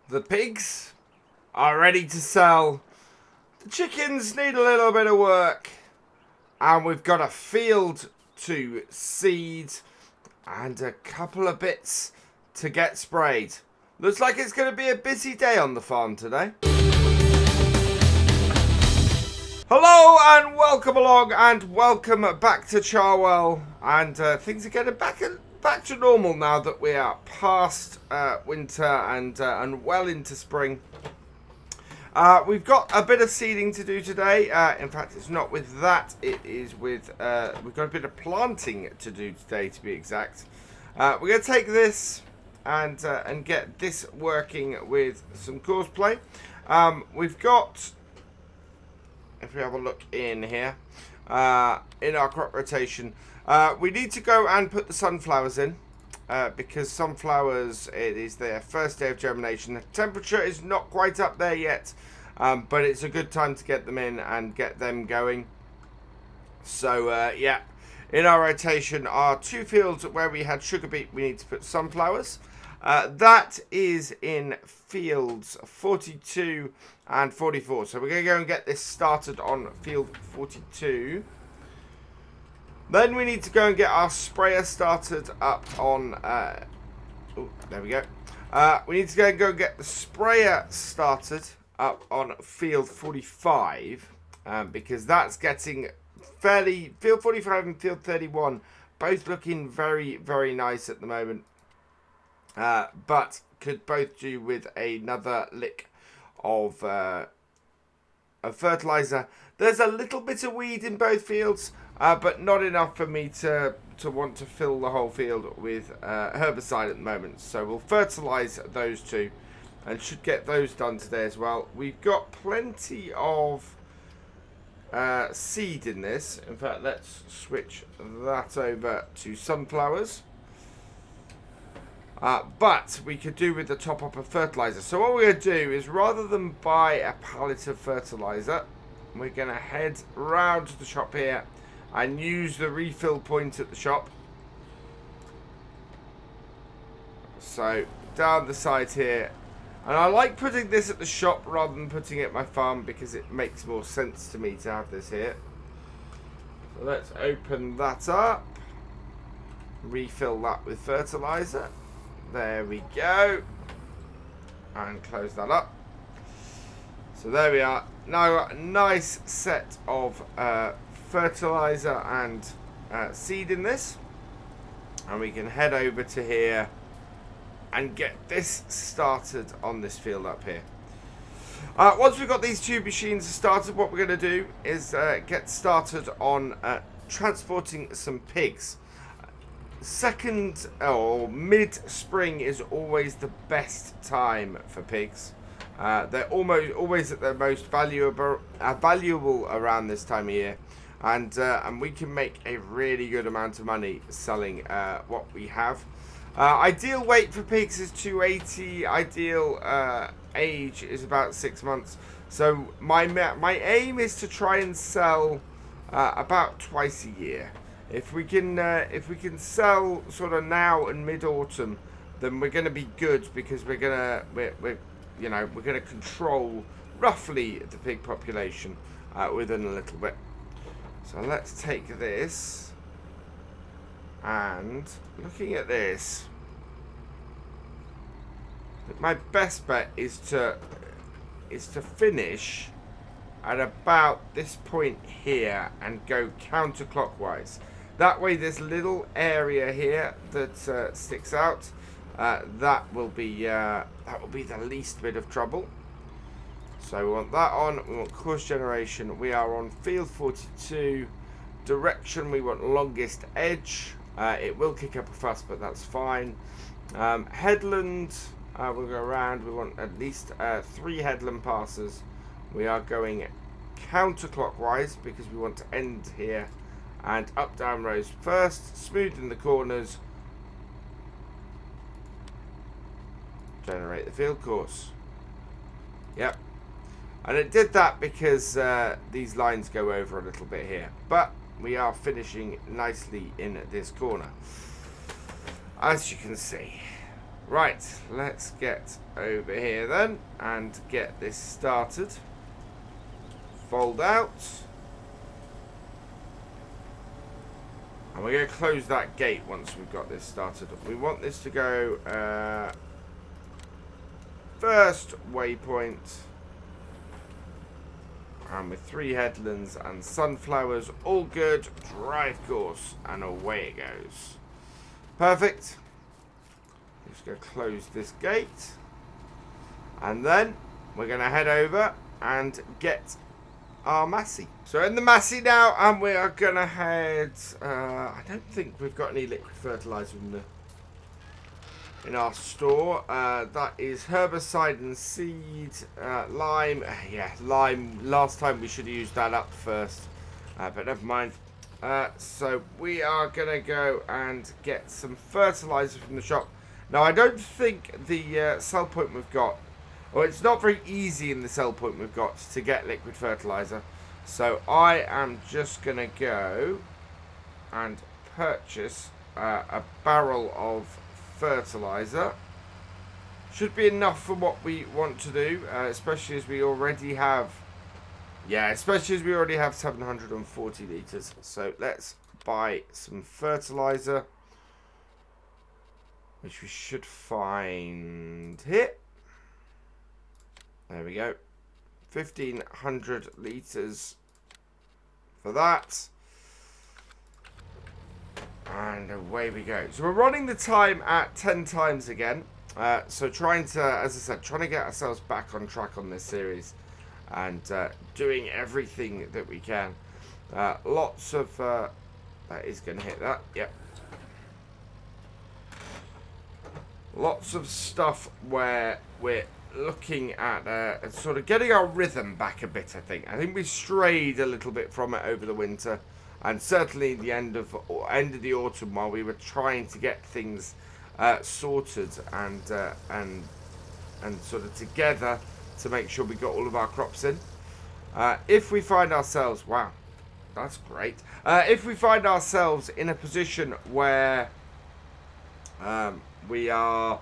The pigs are ready to sell. The chickens need a little bit of work. And we've got a field to seed and a couple of bits to get sprayed. Looks like it's going to be a busy day on the farm today. Hello and welcome along and welcome back to Charwell. And things are getting back to normal now that we are past winter and well into spring. We've got a bit of seeding to do today. In fact, it's not with that. It is with we've got a bit of planting to do today, to be exact. We're going to take this and get this working with some course play. We've got, if we have a look in here, in our crop rotation, we need to go and put the sunflowers in. Because sunflowers, it is their first day of germination. The temperature is not quite up there yet, but it's a good time to get them in and get them going. So, yeah, in our rotation are two fields where we had sugar beet. We need to put sunflowers. That is in fields 42 and 44. So we're going to go and get this started on field 42. Then we need to go and get our sprayer started up on, oh, there we go. We need to go and get the sprayer started up on field 45, because that's getting fairly, field 45 and field 31, both looking very, very nice at the moment. But could both do with another lick of fertilizer. There's a little bit of weed in both fields. But not enough for me to want to fill the whole field with herbicide at the moment. So we'll fertilise those two and should get those done today as well. We've got plenty of seed in this. In fact, let's switch that over to sunflowers. But we could do with the top up of fertiliser. So what we're going to do is, rather than buy a pallet of fertiliser, we're going to head round to the shop here and use the refill point at the shop. So down the side here, and I like putting this at the shop rather than putting it at my farm because it makes more sense to me to have this here. So let's open that up, refill that with fertilizer. There we go, and close that up. So there we are. Now a nice set of fertilizer and seed in this, and we can head over to here and get this started on this field up here. Once we've got these two machines started, what we're going to do is get started on transporting some pigs. Second or mid-spring is always the best time for pigs. They're always at their most valuable around this time of year. And we can make a really good amount of money selling what we have. Ideal weight for pigs is 280. Ideal age is about 6 months. So my aim is to try and sell about twice a year. If we can sell sort of now and mid-autumn, then we're going to be good, because we're gonna control roughly the pig population within a little bit. So let's take this, and looking at this, my best bet is to finish at about this point here and go counterclockwise. That way, this little area here that sticks out, that will be the least bit of trouble. So we want that on. We want course generation. We are on field 42. Direction, we want longest edge. It will kick up a fuss, but that's fine. Headland, we'll go around. We want at least 3 headland passes. We are going counterclockwise because we want to end here. And up down rows first, smoothing the corners. Generate the field course. Yep. And it did that because these lines go over a little bit here. But we are finishing nicely in this corner, as you can see. Right, let's get over here then and get this started. Fold out. And we're going to close that gate once we've got this started. We want this to go first waypoint. And with 3 headlands and sunflowers, all good. Drive course, and away it goes. Perfect. Just going to close this gate. And then we're going to head over and get our Massey. So in the Massey now, and we are going to head... I don't think we've got any liquid fertilizer in our store. That is herbicide and seed, lime. Yeah, lime. Last time we should have used that up first, but never mind. So we are going to go and get some fertilizer from the shop. Now, I don't think the sell point we've got, or it's not very easy in the sell point we've got to get liquid fertilizer. So I am just going to go and purchase a barrel of fertilizer. Should be enough for what we want to do, especially as we already have 740 litres. So let's buy some fertilizer, which we should find here. There we go. 1,500 litres for that. And away we go. So we're running the time at 10 times again. So trying to, as I said, trying to get ourselves back on track on this series. And doing everything that we can. Lots of... that is going to hit that. Yep. Lots of stuff where we're looking at sort of getting our rhythm back a bit, I think. I think we strayed a little bit from it over the winter. And certainly the end of the autumn, while we were trying to get things sorted and sort of together to make sure we got all of our crops in. If we find ourselves, wow, that's great. If we find ourselves in a position where we are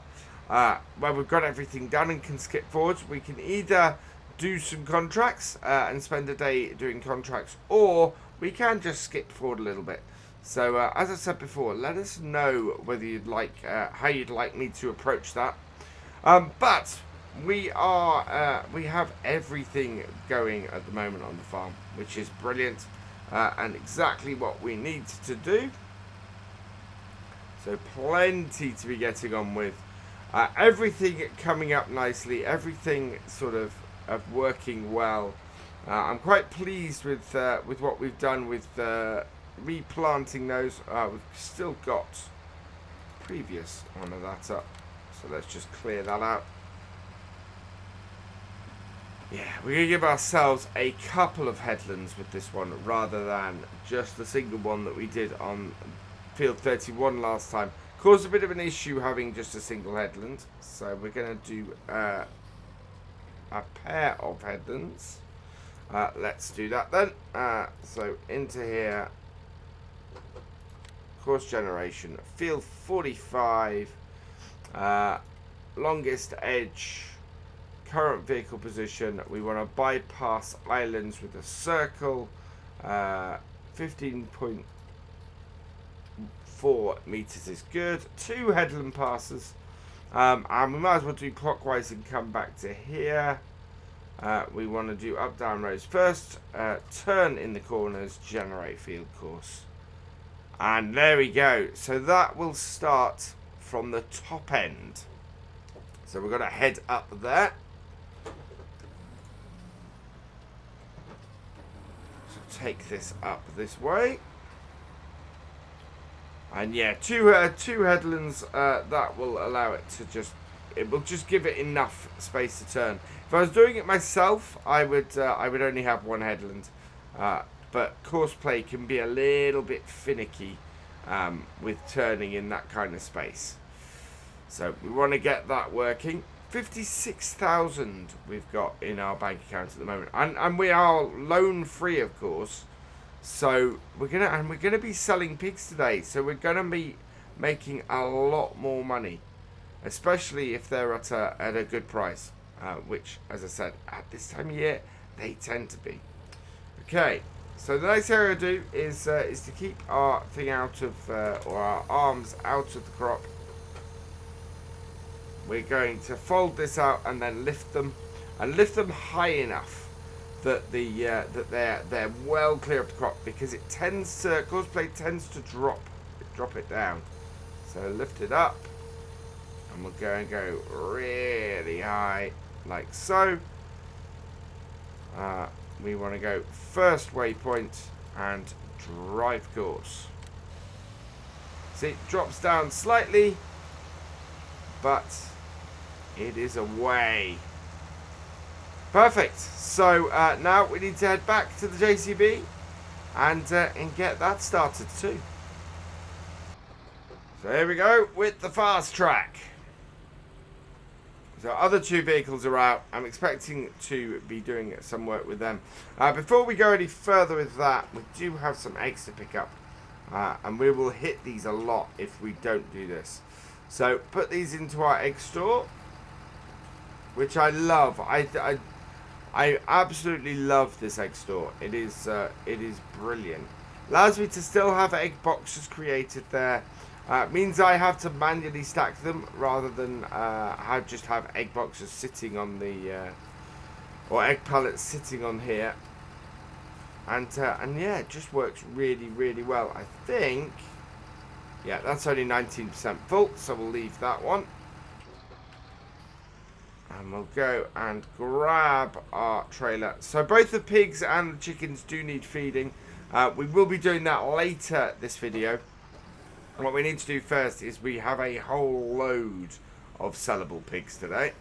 where we've got everything done and can skip forwards, we can either do some contracts and spend a day doing contracts, or we can just skip forward a little bit. So as I said before, let us know whether you'd like how you'd like me to approach that. But we have everything going at the moment on the farm, which is brilliant and exactly what we need to do. So plenty to be getting on with. Everything coming up nicely. Everything sort of working well. I'm quite pleased with what we've done with replanting those. We've still got previous one of that up, so let's just clear that out. Yeah, we're going to give ourselves a couple of headlands with this one rather than just the single one that we did on field 31 last time. Caused a bit of an issue having just a single headland, so we're going to do a pair of headlands. Let's do that then. So into here, course generation, field 45, longest edge, current vehicle position. We want to bypass islands with a circle, 15.4 meters is good. 2 headland passes, and we might as well do clockwise and come back to here. We want to do up down rows first, turn in the corners, generate field course, and there we go. So that will start from the top end, so we're going to head up there. So take this up this way. And yeah, two headlands, that will allow it to it will just give it enough space to turn. If I was doing it myself, I would only have 1 headland. But course play can be a little bit finicky with turning in that kind of space. So we want to get that working. 56,000 we've got in our bank account at the moment, and we are loan free, of course. So we're gonna be selling pigs today, so we're gonna be making a lot more money. especially if they're at a good price, which, as I said, at this time of year, they tend to be. Okay, so the next thing I'm going to do is to keep our thing out of, or our arms out of the crop. We're going to fold this out and then lift them high enough that that they're well clear of the crop, because it tends to, course plate tends to drop it down. So lift it up, and we're going to go really high like so. We want to go first waypoint and drive course. See, it drops down slightly, but it is away. Perfect. So now we need to head back to the JCB and get that started too. So here we go with the fast track. So other two vehicles are out. I'm expecting to be doing some work with them. Before we go any further with that, we do have some eggs to pick up. And we will hit these a lot if we don't do this. So put these into our egg store, which I love. I absolutely love this egg store. It is brilliant. Allows me to still have egg boxes created there. Means I have to manually stack them rather than just have egg boxes sitting on the or egg pallets sitting on here. And yeah, it just works really, really well. I think, yeah, that's only 19% full, so we'll leave that one. And we'll go and grab our trailer. So both the pigs and the chickens do need feeding. We will be doing that later this video. And what we need to do first is we have a whole load of sellable pigs today.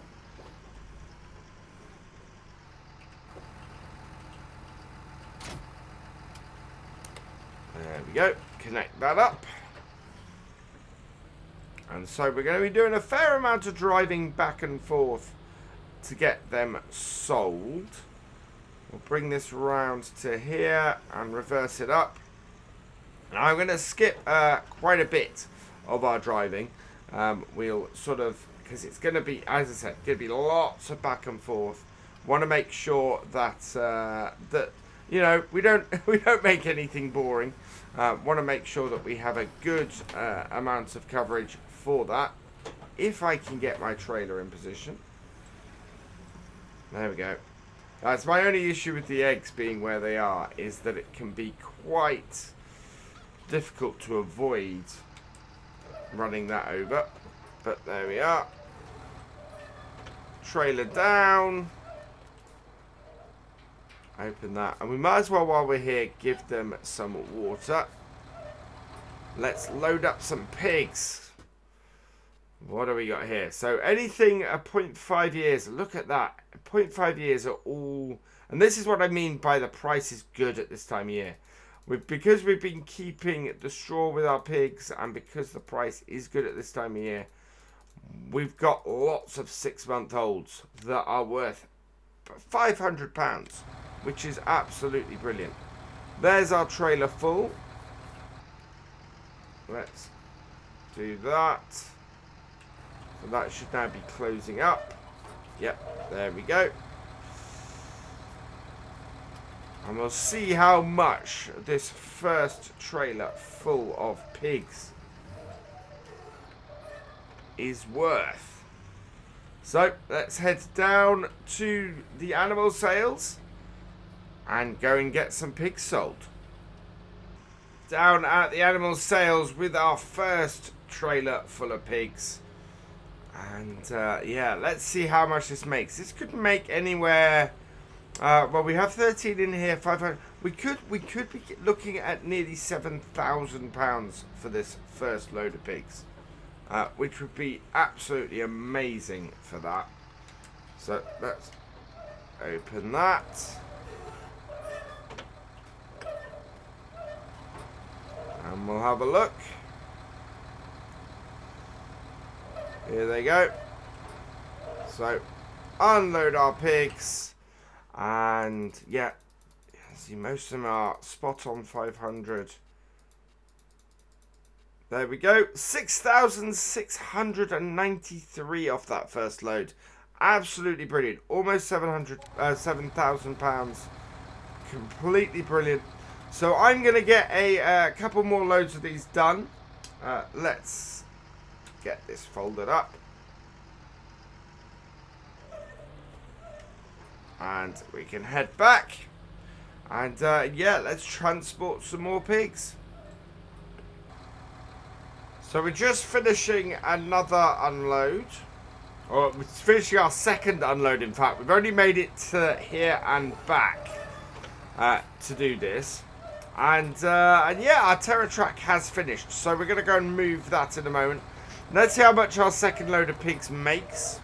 There we go. Connect that up. And so we're going to be doing a fair amount of driving back and forth to get them sold. We'll bring this round to here and reverse it up. And I'm going to skip quite a bit of our driving. We'll sort of, because it's going to be, as I said, going to be lots of back and forth. Want to make sure that that you know we don't make anything boring. Want to make sure that we have a good amount of coverage for that. If I can get my trailer in position. There we go. That's my only issue with the eggs being where they are, is that it can be quite difficult to avoid running that over. But there we are. Trailer down. Open that. And we might as well, while we're here, give them some water. Let's load up some pigs. What do we got here? So anything at 0.5 years. Look at that. 0.5 years are all... And this is what I mean by the price is good at this time of year. Because we've been keeping the straw with our pigs, and because the price is good at this time of year, we've got lots of 6-month-olds that are worth £500, which is absolutely brilliant. There's our trailer full. Let's do that. So that should now be closing up. Yep, there we go. And we'll see how much this first trailer full of pigs is worth. So let's head down to the animal sales and go and get some pigs sold. Down at the animal sales with our first trailer full of pigs. And yeah, let's see how much this makes. This could make anywhere... well, we have 13 in here, 500. We could be looking at nearly £7,000 for this first load of pigs, which would be absolutely amazing for that. So let's open that, and we'll have a look. Here they go. So unload our pigs. And yeah, see, most of them are spot on 500. There we go. 6,693 off that first load. Absolutely brilliant. Almost 7,000 pounds. Completely brilliant. So I'm going to get a couple more loads of these done. Let's get this folded up. And we can head back. And yeah, let's transport some more pigs. So we're just finishing another unload. Or we're finishing our second unload, in fact. We've only made it to here and back to do this. And yeah, our Terra track has finished. So we're going to go and move that in a moment. Let's see how much our second load of pigs makes.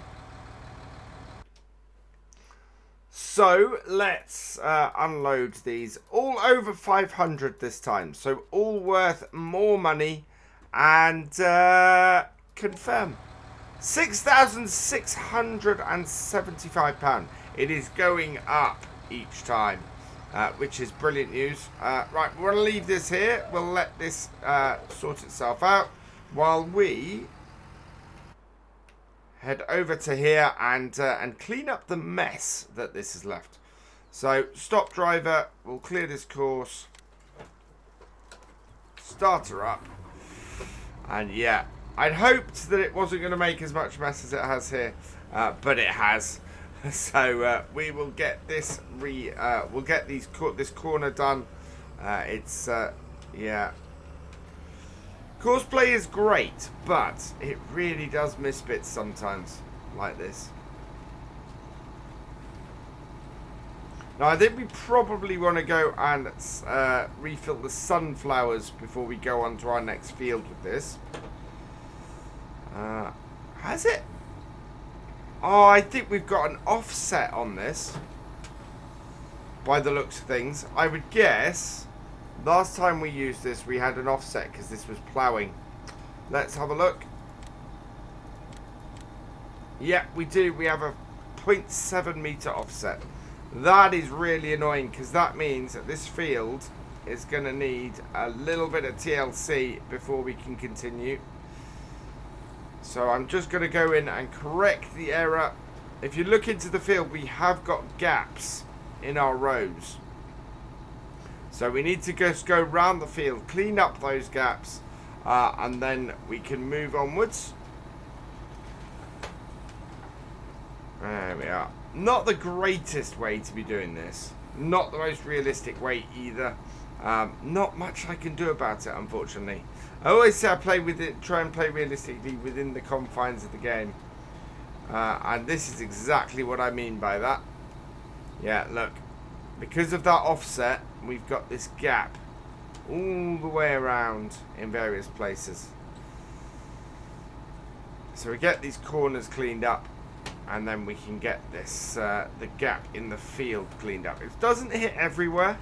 So let's unload these. All over 500 this time. So all worth more money. And confirm. £6,675. It is going up each time, which is brilliant news. Right, we're going to leave this here. We'll let this sort itself out while we head over to here and clean up the mess that this has left. So, stop driver. We'll clear this course. Start her up. And yeah, I'd hoped that it wasn't going to make as much mess as it has here, but it has. So we will get this we'll get this corner done. It's yeah. Courseplay is great, but it really does miss bits sometimes, like this. Now I think we probably want to go and refill the sunflowers before we go on to our next field with this. Has it? Oh, I think we've got an offset on this. By the looks of things. I would guess last time we used this we had an offset because this was ploughing. Let's have a look. Yeah, we do. We have a 0.7 meter offset. That is really annoying because that means that this field is going to need a little bit of TLC before we can continue. So I'm just going to go in and correct the error. If you look into the field, we have got gaps in our rows. So we need to just go round the field, clean up those gaps, and then we can move onwards. There we are. Not the greatest way to be doing this. Not the most realistic way either. Not much I can do about it, unfortunately. I always say I play with it, try and play realistically within the confines of the game. And this is exactly what I mean by that. Yeah, look. Because of that offset, we've got this gap all the way around in various places. So we get these corners cleaned up. And then we can get this, the gap in the field cleaned up. It doesn't hit everywhere.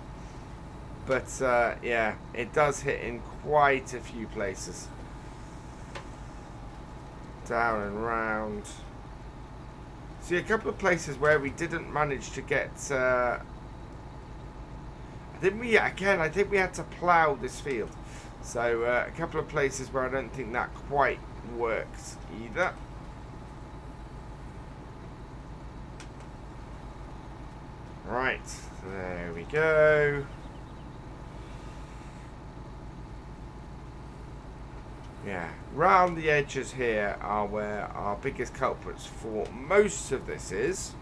But, yeah, it does hit in quite a few places. Down and round. See, a couple of places where we didn't manage to get... I think we had to plough this field. So, a couple of places where I don't think that quite works either. Right, there we go. Yeah, round the edges here are where our biggest culprits for most of this is.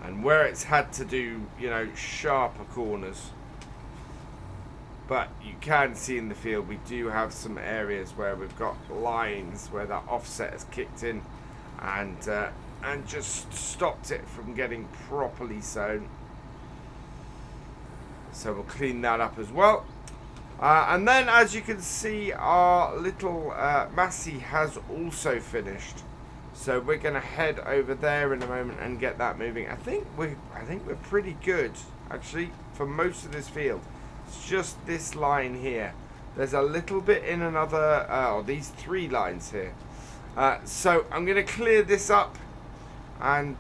And where it's had to do, you know, sharper corners. But you can see in the field we do have some areas where we've got lines where that offset has kicked in and just stopped it from getting properly sown. So we'll clean that up as well. And then, as you can see, our little Massey has also finished. So we're going to head over there in a moment and get that moving. I think we're pretty good actually for most of this field. It's just this line here. There's a little bit in another. These three lines here. So I'm going to clear this up. And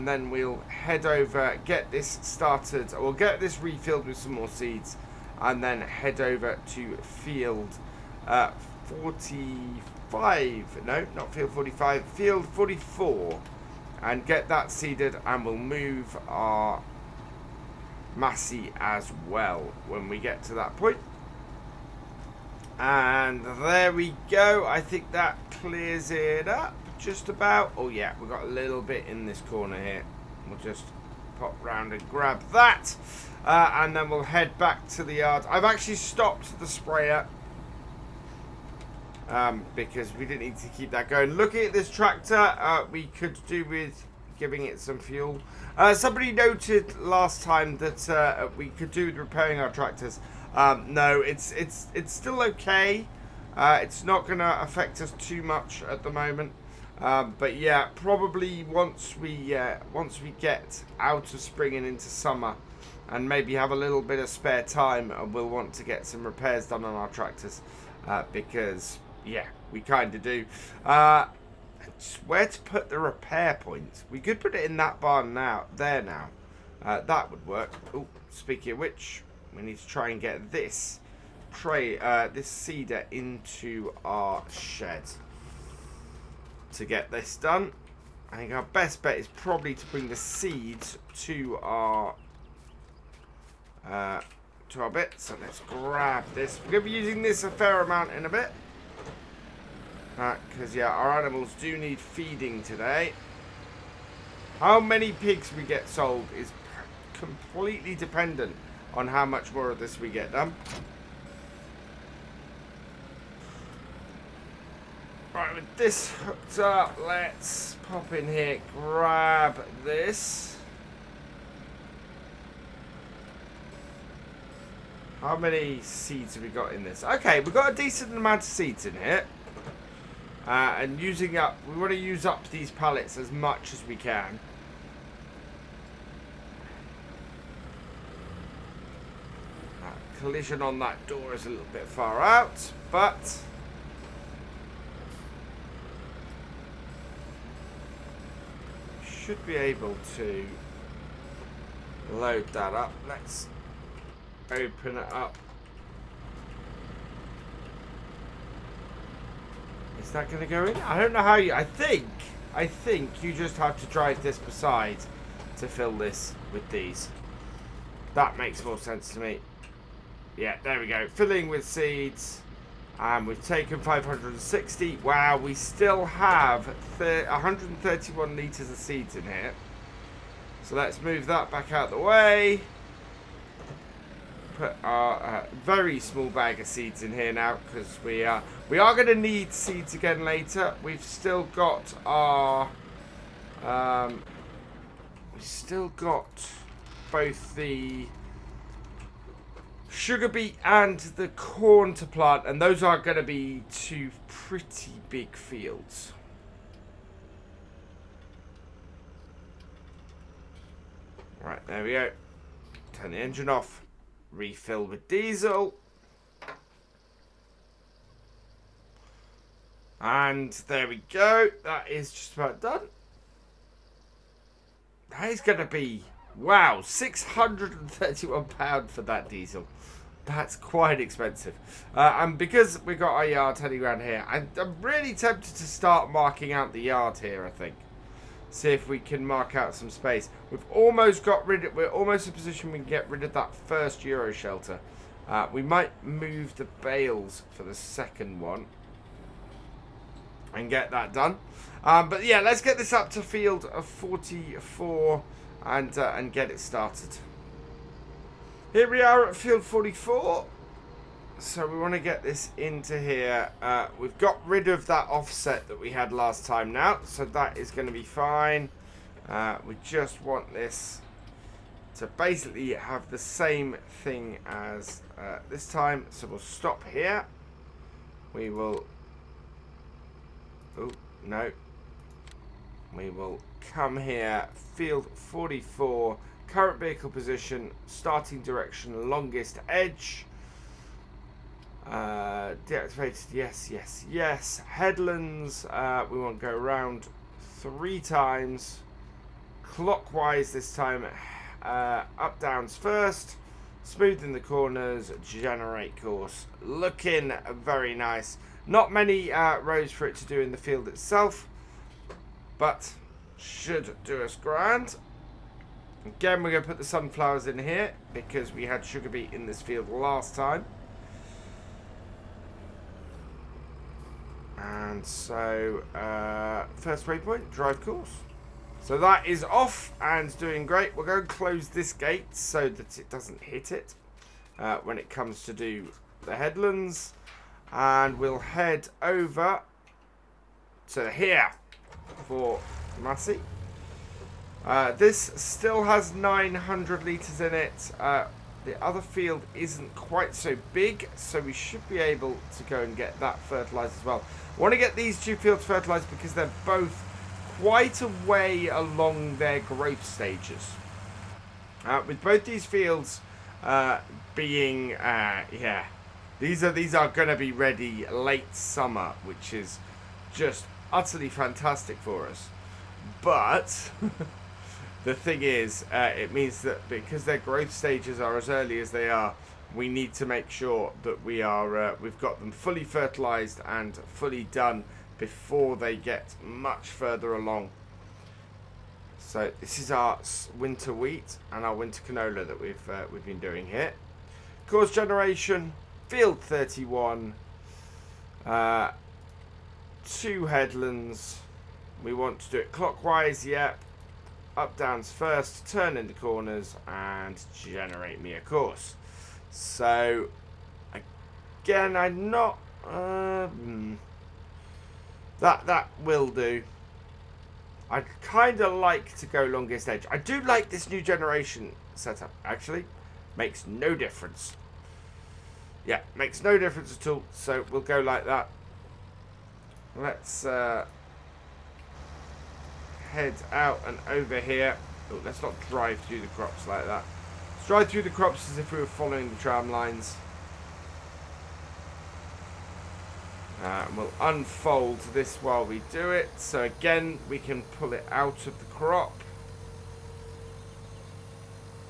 then we'll head over, get this started. We'll get this refilled with some more seeds, and then head over to field 45, no, not field 45, field 44, and get that seeded, and we'll move our Massey as well when we get to that point. And there we go. I think that clears it up just about. Oh yeah, we've got a little bit in this corner here. We'll just pop round and grab that, and then we'll head back to the yard. I've actually stopped the sprayer because we didn't need to keep that going. Looking at this tractor, we could do with giving it some fuel. Somebody noted last time that we could do with repairing our tractors. No, it's still okay. It's not going to affect us too much at the moment. But yeah, probably once we get out of spring and into summer, and maybe have a little bit of spare time, we'll want to get some repairs done on our tractors, because yeah, we kind of do. Where to put the repair point? We could put it in that barn now. That would work. Oh, speaking of which, we need to try and get this this seeder into our shed to get this done. I think our best bet is probably to bring the seeds to our bit. So let's grab this. We're going to be using this a fair amount in a bit, because yeah, our animals do need feeding today. How many pigs we get sold is completely dependent on how much more of this we get done. Right, with this hooked up, let's pop in here, grab this. How many seeds have we got in this? Okay, we've got a decent amount of seeds in here. And we want to use up these pallets as much as we can. Collision on that door is a little bit far out, but should be able to load that up. Let's open it up. Is that going to go in? I don't know how you... I think you just have to drive this beside to fill this with these. That makes more sense to me. Yeah, there we go. Filling with seeds. And we've taken 560. Wow, we still have 131 litres of seeds in here. So let's move that back out the way. Put our very small bag of seeds in here now, because we are going to need seeds again later. We've still got our both the sugar beet and the corn to plant, and those are going to be two pretty big fields. Right, there we go. Turn the engine off. Refill with diesel. And there we go. That is just about done. That is going to be, wow, £631 for that diesel. That's quite expensive. And because we got our yard heading around here, I'm really tempted to start marking out the yard here, I think. See if we can mark out some space. We're almost in a position we can get rid of that first Euro shelter. We might move the bales for the second one and get that done. But yeah, let's get this up to field of 44 and get it started. Here we are at field 44. So we want to get this into here. We've got rid of that offset that we had last time now, so that is going to be fine. We just want this to basically have the same thing as this time. So we'll stop here. We will... Oh, no. We will come here. Field 44. Current vehicle position. Starting direction. Longest edge. Deactivated, yes. Headlands, we want to go around 3 times. Clockwise this time. Up, downs first. Smoothing the corners, generate course. Looking very nice. Not many rows for it to do in the field itself, but should do us grand. Again, we're going to put the sunflowers in here because we had sugar beet in this field last time. And so, first waypoint, drive course. So that is off and doing great. We're going to close this gate so that it doesn't hit it when it comes to do the headlands. And we'll head over to here for Massey. This still has 900 litres in it. The other field isn't quite so big, so we should be able to go and get that fertilised as well. I want to get these two fields fertilised because they're both quite a way along their growth stages. With both these fields being, these are going to be ready late summer, which is just utterly fantastic for us. But the thing is, it means that because their growth stages are as early as they are, we need to make sure that we've got them fully fertilized and fully done before they get much further along. So this is our winter wheat and our winter canola that we've been doing here. Course generation, field 31, 2 headlands. We want to do it clockwise, yep. Up downs first, turn in the corners and generate me a course. So again, I'm not that will do. I'd kind of like to go longest edge. I do like this new generation setup, actually. Makes no difference. Yeah, makes no difference at all. So we'll go like that. Let's head out and over here. Oh, let's not drive through the crops like that. Let's drive through the crops as if we were following the tram lines. And we'll unfold this while we do it. So again, we can pull it out of the crop.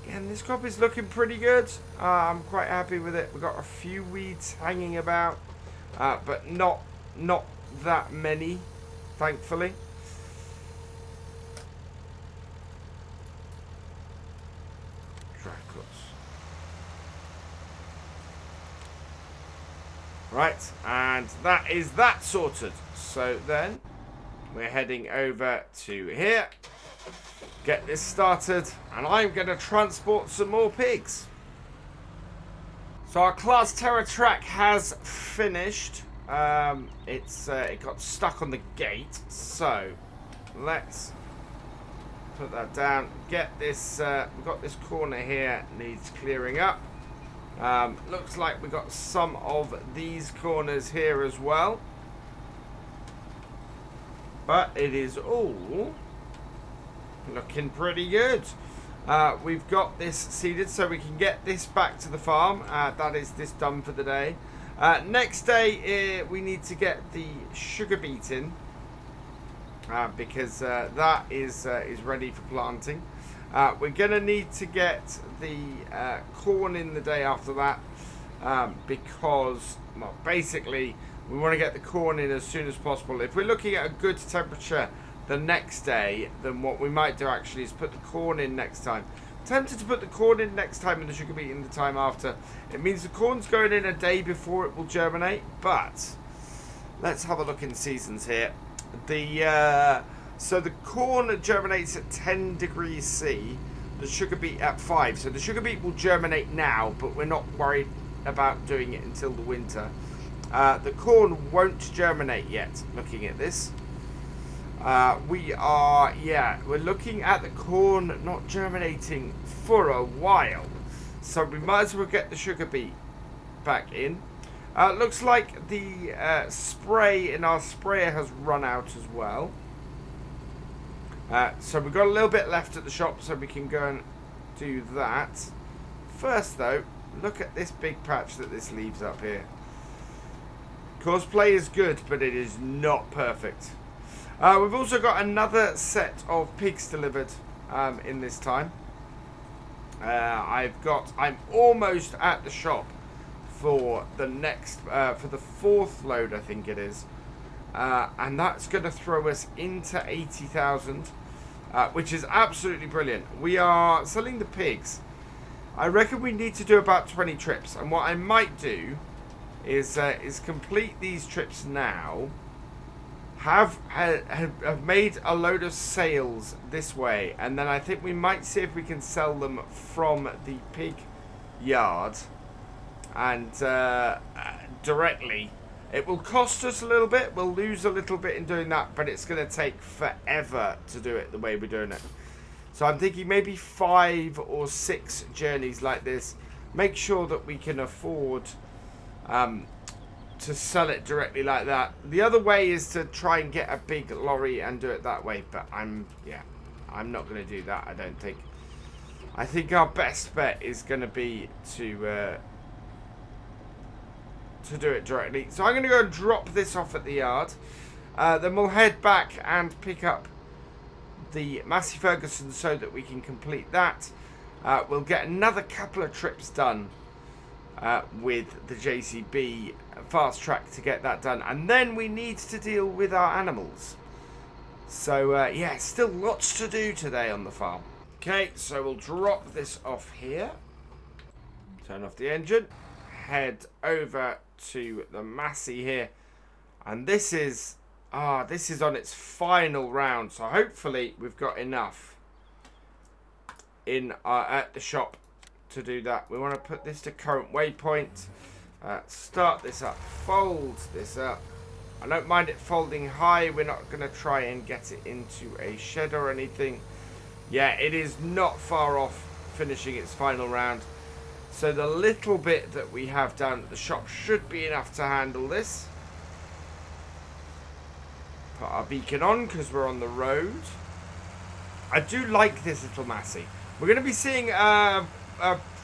Again, this crop is looking pretty good. I'm quite happy with it. We've got a few weeds hanging about, but not that many, thankfully. Right, and that is that sorted. So then we're heading over to here, get this started, and I'm going to transport some more pigs. So our Class Terror track has finished. It got stuck on the gate, so let's put that down. Get this. We've got this corner here needs clearing up. Looks like we got some of these corners here as well, but it is all looking pretty good. We've got this seeded so we can get this back to the farm. That is this done for the day. Next day we need to get the sugar beet in because that is ready for planting. We're going to need to get the corn in the day after that because, well, basically we want to get the corn in as soon as possible. If we're looking at a good temperature the next day, then what we might do actually is put the corn in next time. I'm tempted to put the corn in next time and the sugar beet in the time after. It means the corn's going in a day before it will germinate, but let's have a look in seasons here. So the corn germinates at 10 degrees C, the sugar beet at 5. So the sugar beet will germinate now, but we're not worried about doing it until the winter. The corn won't germinate yet, looking at this. We're looking at the corn not germinating for a while. So we might as well get the sugar beet back in. Looks like the spray in our sprayer has run out as well. So we've got a little bit left at the shop, so we can go and do that. First though, look at this big patch that this leaves up here. Cosplay is good, but it is not perfect. We've also got another set of pigs delivered in this time. I'm almost at the shop for the next, for the 4th load, I think it is. And that's going to throw us into 80,000, which is absolutely brilliant. We are selling the pigs. I reckon we need to do about 20 trips. And what I might do is complete these trips now. Have made a load of sales this way, and then I think we might see if we can sell them from the pig yard and directly. It will cost us a little bit, we'll lose a little bit in doing that, but it's going to take forever to do it the way we're doing it. So I'm thinking maybe 5 or 6 journeys like this. Make sure that we can afford to sell it directly like that. The other way is to try and get a big lorry and do it that way, but I'm not going to do that, I don't think. I think our best bet is going to be to do it directly. So I'm going to go and drop this off at the yard. Then we'll head back and pick up the Massey Ferguson so that we can complete that. We'll get another couple of trips done with the JCB fast track to get that done, and then we need to deal with our animals. So yeah, still lots to do today on the farm. Okay, so we'll drop this off here, turn off the engine, head over to the Massey here, and this is on its final round, so hopefully we've got enough in at the shop to do that. We want to put this to current waypoint, start this up, fold this up. I don't mind it folding high. We're not going to try and get it into a shed or anything. Yeah, it is not far off finishing its final round. So the little bit that we have down at the shop should be enough to handle this. Put our beacon on because we're on the road. I do like this little Massey. We're going to be seeing a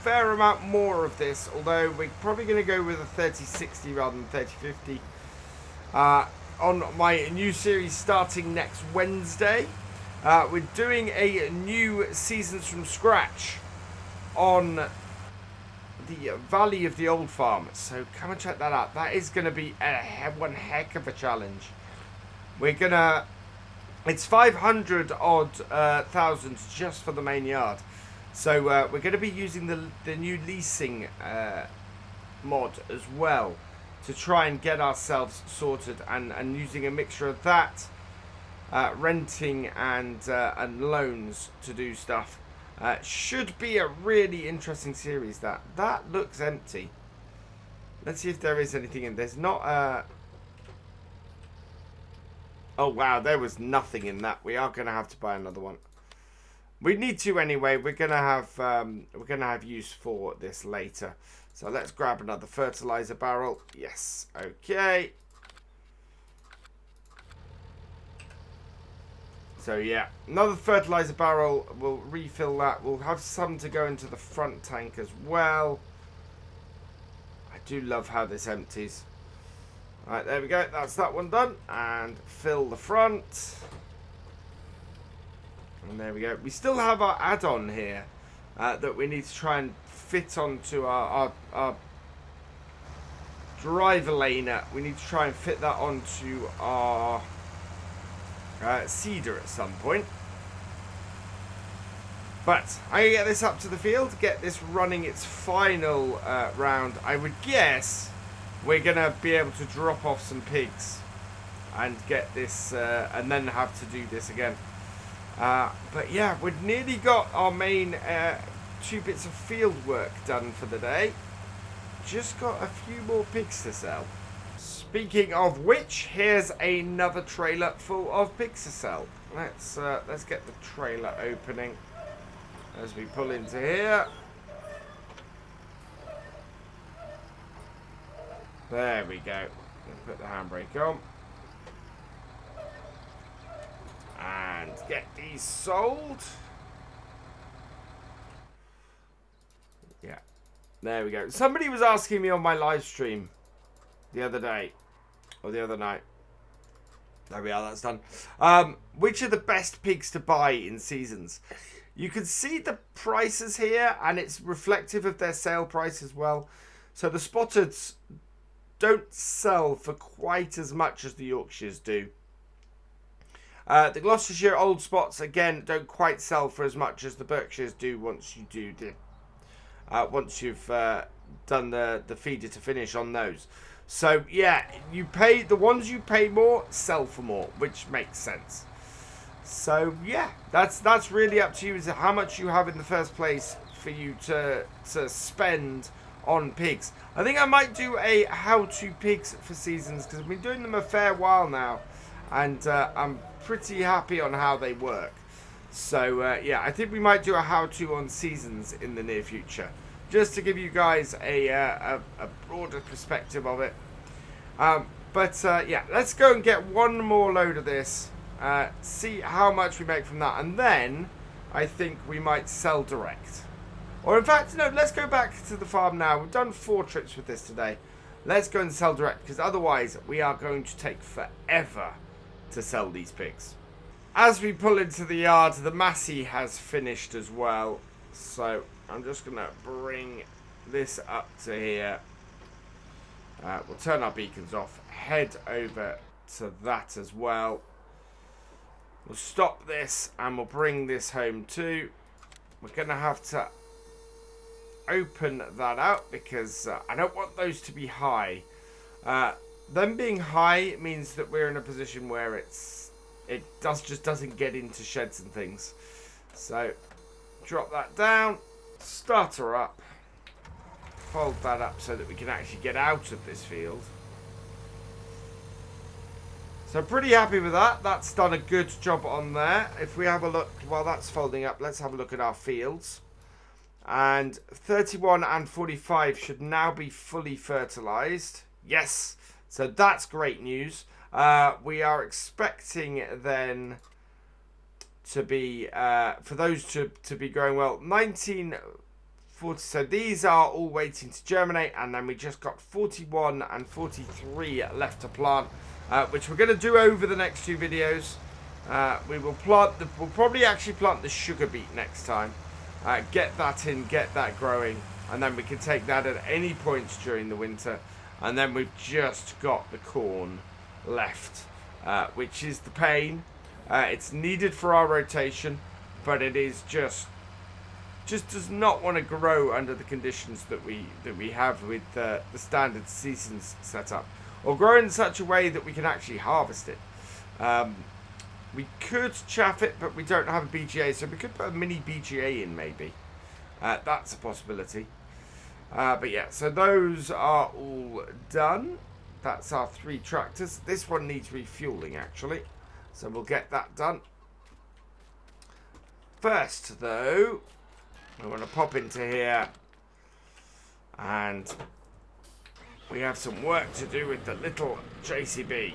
fair amount more of this, although we're probably going to go with a 3060 rather than 3050 on my new series starting next Wednesday. We're doing a new Seasons from Scratch on the Valley of the Old Farm, so come and check that out. That is going to be one heck of a challenge. We're gonna, it's 500 odd thousands just for the main yard, so we're going to be using the new leasing mod as well to try and get ourselves sorted, and using a mixture of that, renting and loans to do stuff. Should be a really interesting series. That looks empty. Let's see if there is anything in. There's not. Oh wow, there was nothing in that. We are going to have to buy another one. We need to anyway. We're going to have use for this later. So let's grab another fertilizer barrel. Yes. Okay. So yeah, another fertilizer barrel, we'll refill that. We'll have some to go into the front tank as well. I do love how this empties. Alright, there we go. That's that one done. And fill the front. And there we go. We still have our add-on here that we need to try and fit onto our driver laner. We need to try and fit that onto our seeder at some point. But I'm going to get this up to the field, get this running its final round. I would guess we're going to be able to drop off some pigs and get this, and then have to do this again. But yeah, we've nearly got our main 2 bits of field work done for the day. Just got a few more pigs to sell. Speaking of which, here's another trailer full of pigs to sell. Let's get the trailer opening as we pull into here. There we go. Put the handbrake on. And get these sold. Yeah. There we go. Somebody was asking me on my live stream the other day, or the other night. There we are, that's done. Which are the best pigs to buy in Seasons? You can see the prices here, and it's reflective of their sale price as well. So the Spotteds don't sell for quite as much as the Yorkshires do. The Gloucestershire Old Spots, again, don't quite sell for as much as the Berkshires do once you do once you've done the feeder to finish on those. So yeah, you pay, the ones you pay more sell for more, which makes sense. So yeah, that's really up to you as to how much you have in the first place for you to spend on pigs. I think I might do a how-to pigs for seasons, because I've been doing them a fair while now, and I'm pretty happy on how they work. So yeah, I think we might do a how-to on seasons in the near future, just to give you guys a broader perspective of it. But yeah, let's go and get one more load of this, see how much we make from that, and then I think we might sell direct. Or in fact, no, let's go back to the farm now. We've done 4 trips with this today. Let's go and sell direct, because otherwise we are going to take forever to sell these pigs. As we pull into the yard, the Massey has finished as well. So I'm just going to bring this up to here. We'll turn our beacons off, head over to that as well. We'll stop this and we'll bring this home too. We're going to have to open that out because I don't want those to be high. Them being high means that we're in a position where it just doesn't get into sheds and things. So drop that down, start her up, fold that up so that we can actually get out of this field. So pretty happy with that. That's done a good job on there. If we have a look while that's folding up, let's have a look at our fields. And 31 and 45 should now be fully fertilized. Yes, so that's great news. We are expecting then to be, for those to be growing well, 1940. So these are all waiting to germinate, and then we just got 41 and 43 left to plant, which we're going to do over the next 2 videos. We will we'll probably actually plant the sugar beet next time. Get that in, get that growing, and then we can take that at any point during the winter. And then we've just got the corn left, which is the pain. It's needed for our rotation, but it is just does not want to grow under the conditions that we have with the standard seasons set up, or grow in such a way that we can actually harvest it. We could chaff it, but we don't have a BGA, so we could put a mini BGA in maybe. That's a possibility. But yeah, so those are all done. That's our 3 tractors. This one needs refueling actually, so we'll get that done. First though, I want to pop into here, and we have some work to do with the little JCB.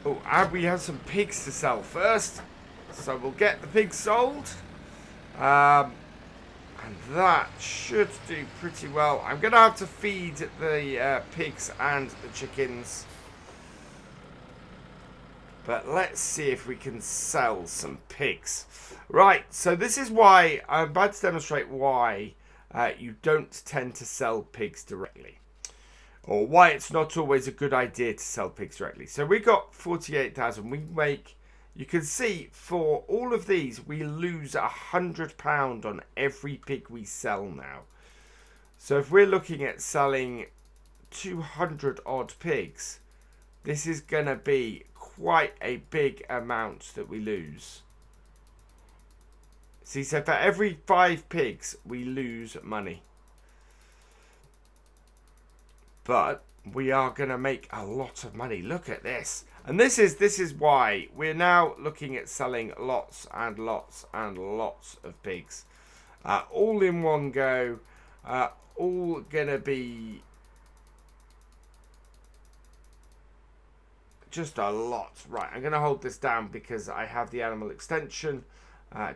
Oh, and we have some pigs to sell first, so we'll get the pigs sold, and that should do pretty well. I'm going to have to feed the pigs and the chickens, but let's see if we can sell some pigs. Right, so this is why I'm about to demonstrate why you don't tend to sell pigs directly, or why it's not always a good idea to sell pigs directly. So we got 48,000. We make, you can see for all of these, we lose £100 on every pig we sell now. So if we're looking at selling 200 odd pigs, this is going to be quite a big amount that we lose. See, so for every 5 pigs, we lose money. But we are going to make a lot of money. Look at this. And this is why we're now looking at selling lots and lots and lots of pigs. All in one go. All going to be just a lot. Right, I'm going to hold this down because I have the animal extension.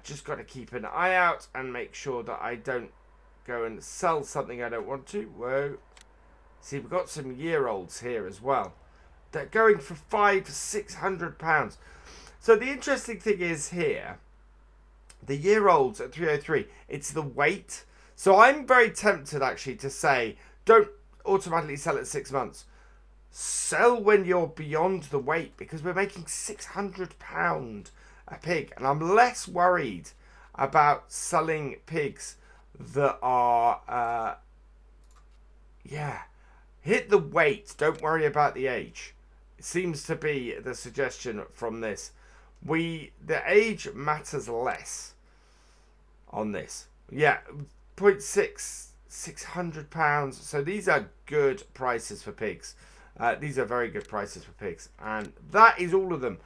Just got to keep an eye out and make sure that I don't go and sell something I don't want to. Whoa. See, we've got some year-olds here as well. They're going for £500–600. So the interesting thing is here, the year-olds at 303, it's the weight. So I'm very tempted actually to say, don't automatically sell at 6 months. Sell when you're beyond the weight, because we're making £600 a pig. And I'm less worried about selling pigs that are, hit the weight. Don't worry about the age. It seems to be the suggestion from this. The age matters less on this. Yeah, 0.6, £600. So these are good prices for pigs. These are very good prices for pigs. And that is all of them.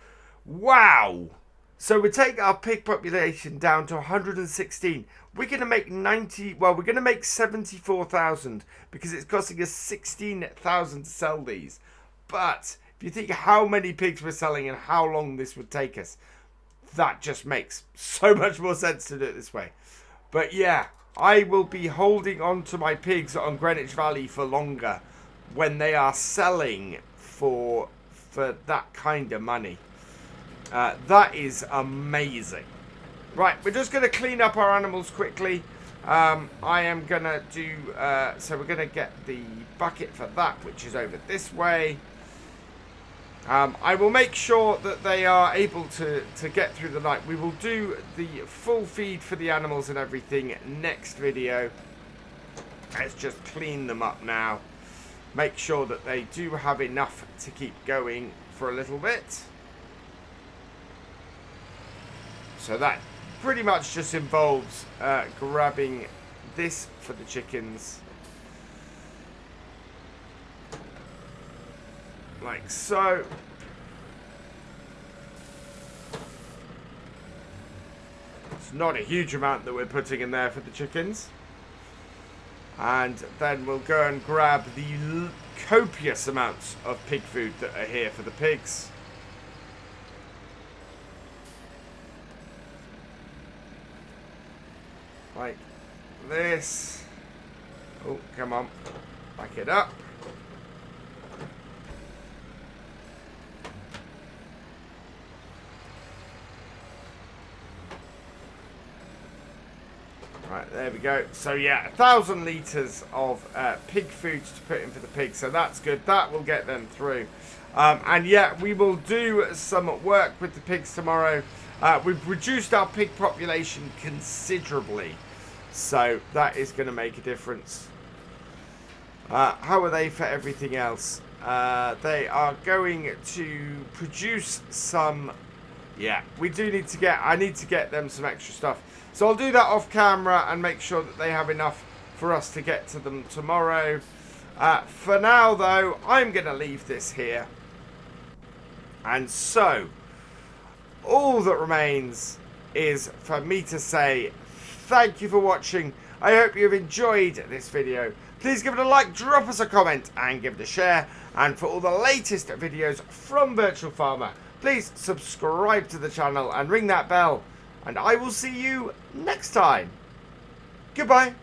Wow. So we take our pig population down to 116. We're going to make we're going to make 74,000 because it's costing us 16,000 to sell these. But if you think how many pigs we're selling and how long this would take us, that just makes so much more sense to do it this way. But yeah, I will be holding on to my pigs on Greenwich Valley for longer when they are selling for that kind of money. That is amazing. Right, we're just going to clean up our animals quickly. I am going to do... so we're going to get the bucket for that, which is over this way. I will make sure that they are able to get through the night. We will do the full feed for the animals and everything next video. Let's just clean them up now. Make sure that they do have enough to keep going for a little bit. So that pretty much just involves grabbing this for the chickens. Like so. It's not a huge amount that we're putting in there for the chickens. And then we'll go and grab the copious amounts of pig food that are here for the pigs. Like this. Oh, come on. Back it up. Right, there we go. So yeah, 1,000 litres of pig food to put in for the pigs. So that's good. That will get them through. And yeah, we will do some work with the pigs tomorrow. We've reduced our pig population considerably. So that is going to make a difference. How are they for everything else? They are going to produce some... Yeah, we do need to get... I need to get them some extra stuff. So I'll do that off camera and make sure that they have enough for us to get to them tomorrow. For now, though, I'm going to leave this here. And so, all that remains is for me to say thank you for watching. I hope you've enjoyed this video. Please give it a like, drop us a comment, and give it a share. And for all the latest videos from Virtual Farmer, please subscribe to the channel and ring that bell. And I will see you next time. Goodbye.